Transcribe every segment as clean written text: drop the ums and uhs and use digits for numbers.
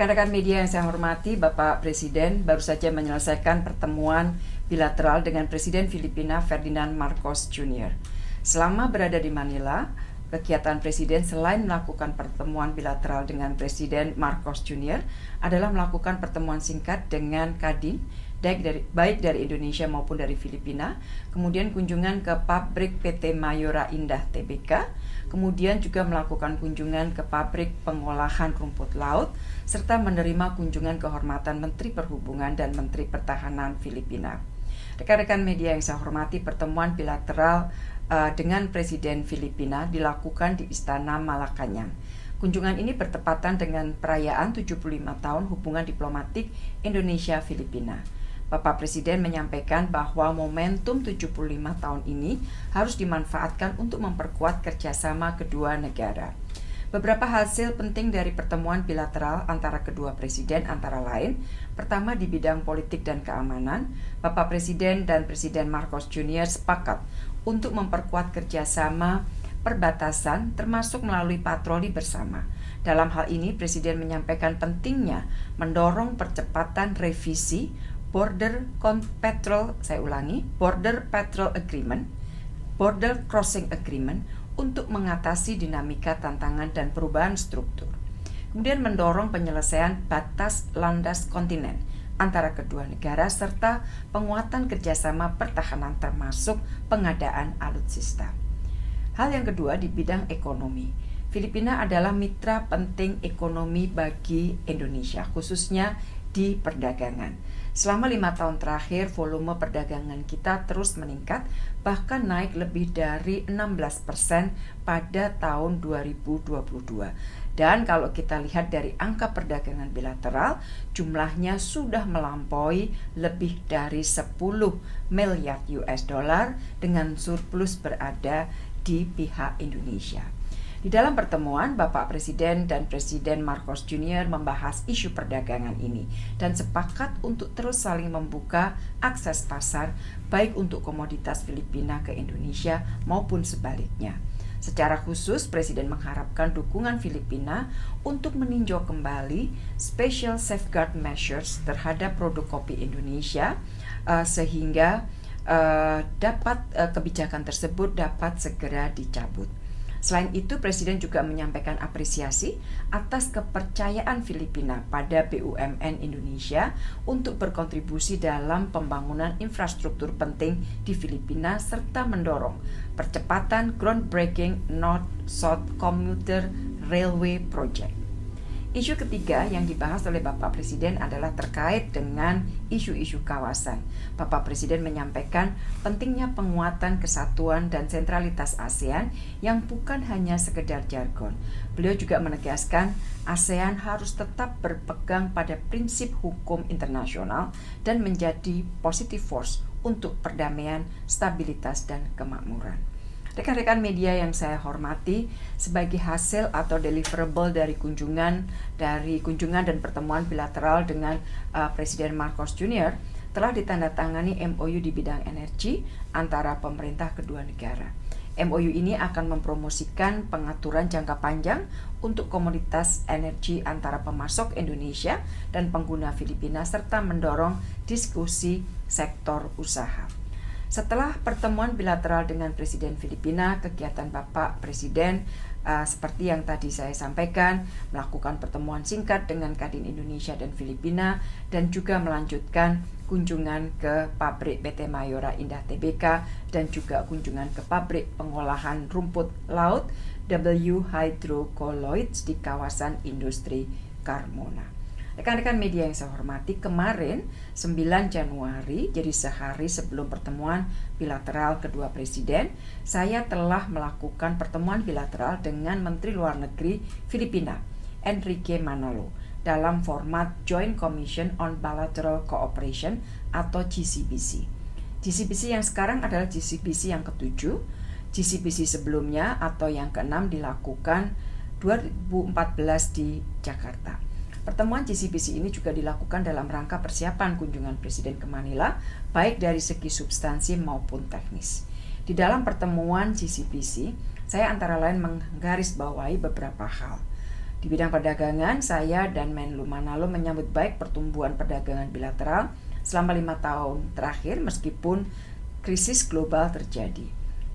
Rekan-rekan media yang saya hormati, Bapak Presiden baru saja menyelesaikan pertemuan bilateral dengan Presiden Filipina Ferdinand Marcos Jr. Selama berada di Manila, kegiatan Presiden selain melakukan pertemuan bilateral dengan Presiden Marcos Jr. adalah melakukan pertemuan singkat dengan Kadin, baik dari Indonesia maupun dari Filipina, kemudian kunjungan ke pabrik PT Mayora Indah Tbk, kemudian juga melakukan kunjungan ke pabrik pengolahan rumput laut, serta menerima kunjungan kehormatan Menteri Perhubungan dan Menteri Pertahanan Filipina. Rekan-rekan media yang saya hormati, pertemuan bilateral dengan Presiden Filipina dilakukan di Istana Malacañang. Kunjungan ini bertepatan dengan perayaan 75 tahun hubungan diplomatik Indonesia-Filipina. Bapak Presiden menyampaikan bahwa momentum 75 tahun ini harus dimanfaatkan untuk memperkuat kerjasama kedua negara. Beberapa hasil penting dari pertemuan bilateral antara kedua presiden antara lain, pertama di bidang politik dan keamanan, Bapak Presiden dan Presiden Marcos Jr. sepakat untuk memperkuat kerjasama perbatasan termasuk melalui patroli bersama. Dalam hal ini, Presiden menyampaikan pentingnya mendorong percepatan revisi Border Crossing Agreement untuk mengatasi dinamika tantangan dan perubahan struktur. Kemudian mendorong penyelesaian batas landas kontinen antara kedua negara serta penguatan kerjasama pertahanan termasuk pengadaan alutsista. Hal yang kedua di bidang ekonomi. Filipina adalah mitra penting ekonomi bagi Indonesia, khususnya di perdagangan. Selama 5 tahun terakhir, volume perdagangan kita terus meningkat, bahkan naik lebih dari 16% pada tahun 2022. Dan kalau kita lihat dari angka perdagangan bilateral, jumlahnya sudah melampaui lebih dari 10 miliar US dollar dengan surplus berada di pihak Indonesia. Di dalam pertemuan, Bapak Presiden dan Presiden Marcos Jr. membahas isu perdagangan ini dan sepakat untuk terus saling membuka akses pasar baik untuk komoditas Filipina ke Indonesia maupun sebaliknya. Secara khusus, Presiden mengharapkan dukungan Filipina untuk meninjau kembali special safeguard measures terhadap produk kopi Indonesia sehingga kebijakan tersebut dapat segera dicabut. Selain itu, Presiden juga menyampaikan apresiasi atas kepercayaan Filipina pada BUMN Indonesia untuk berkontribusi dalam pembangunan infrastruktur penting di Filipina serta mendorong percepatan groundbreaking North-South Commuter Railway Project. Isu ketiga yang dibahas oleh Bapak Presiden adalah terkait dengan isu-isu kawasan. Bapak Presiden menyampaikan pentingnya penguatan kesatuan dan sentralitas ASEAN yang bukan hanya sekedar jargon. Beliau juga menegaskan ASEAN harus tetap berpegang pada prinsip hukum internasional dan menjadi positive force untuk perdamaian, stabilitas, dan kemakmuran. Rekan-rekan media yang saya hormati, sebagai hasil atau deliverable dari kunjungan dan pertemuan bilateral dengan Presiden Marcos Jr. telah ditandatangani MOU di bidang energi antara pemerintah kedua negara. MOU ini akan mempromosikan pengaturan jangka panjang untuk komoditas energi antara pemasok Indonesia dan pengguna Filipina serta mendorong diskusi sektor usaha. Setelah pertemuan bilateral dengan Presiden Filipina, kegiatan Bapak Presiden seperti yang tadi saya sampaikan, melakukan pertemuan singkat dengan Kadin Indonesia dan Filipina dan juga melanjutkan kunjungan ke pabrik PT Mayora Indah Tbk dan juga kunjungan ke pabrik pengolahan rumput laut W Hydrocolloids di kawasan industri Carmona. Rekan-rekan media yang saya hormati, kemarin 9 Januari, jadi sehari sebelum pertemuan bilateral kedua presiden, saya telah melakukan pertemuan bilateral dengan Menteri Luar Negeri Filipina, Enrique Manalo, dalam format Joint Commission on Bilateral Cooperation atau GCBC. GCBC yang sekarang adalah GCBC yang ke-7, GCBC sebelumnya atau yang ke-6 dilakukan 2014 di Jakarta. Pertemuan GCBC ini juga dilakukan dalam rangka persiapan kunjungan Presiden ke Manila, baik dari segi substansi maupun teknis. Di dalam pertemuan GCBC, saya antara lain menggarisbawahi beberapa hal. Di bidang perdagangan, saya dan Menlu Manalo menyambut baik pertumbuhan perdagangan bilateral selama 5 tahun terakhir meskipun krisis global terjadi.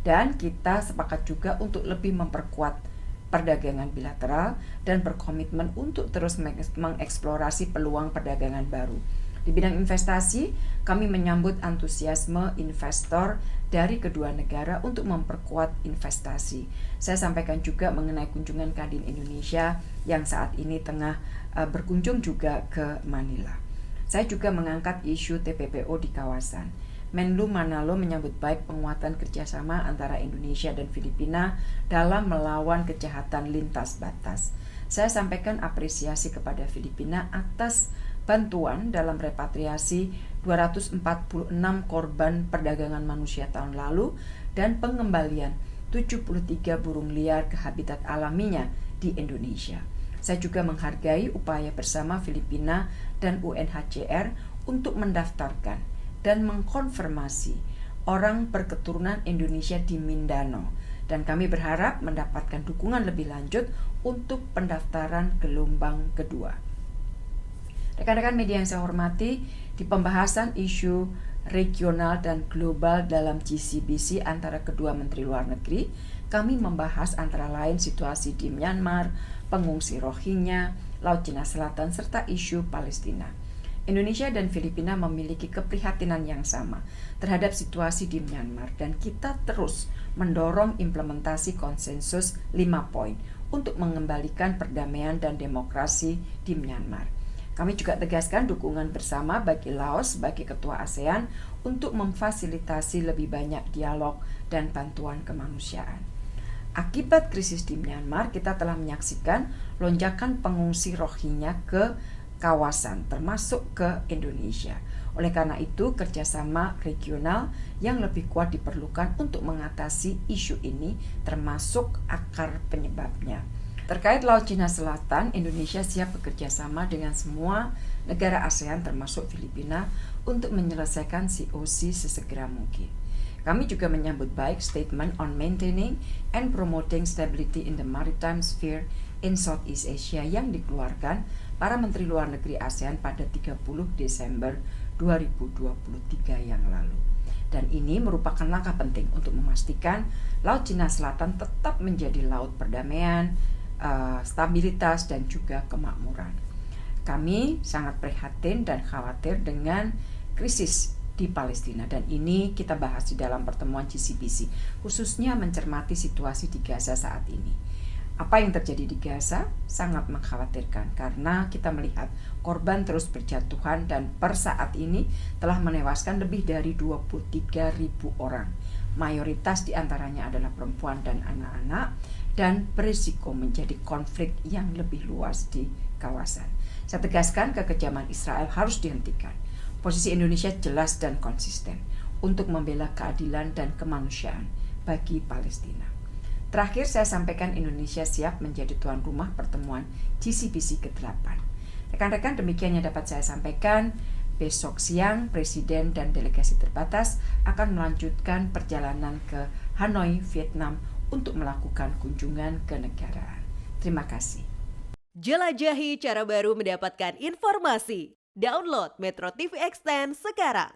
Dan kita sepakat juga untuk lebih memperkuat perdagangan bilateral dan berkomitmen untuk terus mengeksplorasi peluang perdagangan baru. Di bidang investasi, kami menyambut antusiasme investor dari kedua negara untuk memperkuat investasi. Saya sampaikan juga mengenai kunjungan Kadin Indonesia yang saat ini tengah berkunjung juga ke Manila. Saya juga mengangkat isu TPPO di kawasan. Menlu Manalo menyambut baik penguatan kerjasama antara Indonesia dan Filipina dalam melawan kejahatan lintas batas. Saya sampaikan apresiasi kepada Filipina atas bantuan dalam repatriasi 246 korban perdagangan manusia tahun lalu dan pengembalian 73 burung liar ke habitat alaminya di Indonesia. Saya juga menghargai upaya bersama Filipina dan UNHCR untuk mendaftarkan dan mengkonfirmasi orang berketurunan Indonesia di Mindanao, dan kami berharap mendapatkan dukungan lebih lanjut untuk pendaftaran gelombang kedua. Rekan-rekan media yang saya hormati, di pembahasan isu regional dan global dalam GCBC antara kedua Menteri Luar Negeri, kami membahas antara lain situasi di Myanmar, pengungsi Rohingya, Laut Cina Selatan, serta isu Palestina. Indonesia dan Filipina memiliki keprihatinan yang sama terhadap situasi di Myanmar, dan kita terus mendorong implementasi konsensus 5 poin untuk mengembalikan perdamaian dan demokrasi di Myanmar. Kami juga tegaskan dukungan bersama bagi Laos sebagai ketua ASEAN untuk memfasilitasi lebih banyak dialog dan bantuan kemanusiaan. Akibat krisis di Myanmar, kita telah menyaksikan lonjakan pengungsi Rohingya ke kawasan, termasuk ke Indonesia. Oleh karena itu, kerjasama regional yang lebih kuat diperlukan untuk mengatasi isu ini, termasuk akar penyebabnya. Terkait Laut Cina Selatan, Indonesia siap bekerja sama dengan semua negara ASEAN termasuk Filipina untuk menyelesaikan COC sesegera mungkin. Kami juga menyambut baik Statement on Maintaining and Promoting Stability in the Maritime Sphere in Southeast Asia yang dikeluarkan para Menteri Luar Negeri ASEAN pada 30 Desember 2023 yang lalu. Dan ini merupakan langkah penting untuk memastikan Laut Cina Selatan tetap menjadi laut perdamaian, stabilitas, dan juga kemakmuran. Kami sangat prihatin dan khawatir dengan krisis di Palestina, dan ini kita bahas di dalam pertemuan GCBC, khususnya mencermati situasi di Gaza saat ini. Apa yang terjadi di Gaza sangat mengkhawatirkan karena kita melihat korban terus berjatuhan dan per saat ini telah menewaskan lebih dari 23.000 orang. Mayoritas diantaranya adalah perempuan dan anak-anak, dan berisiko menjadi konflik yang lebih luas di kawasan. Saya tegaskan kekejaman Israel harus dihentikan. Posisi Indonesia jelas dan konsisten untuk membela keadilan dan kemanusiaan bagi Palestina. Terakhir, saya sampaikan Indonesia siap menjadi tuan rumah pertemuan GCBC ke-8. Rekan-rekan, demikian yang dapat saya sampaikan. Besok siang, Presiden dan delegasi terbatas akan melanjutkan perjalanan ke Hanoi, Vietnam untuk melakukan kunjungan kenegaraan. Terima kasih. Jelajahi cara baru mendapatkan informasi. Download Metro TV Extend sekarang.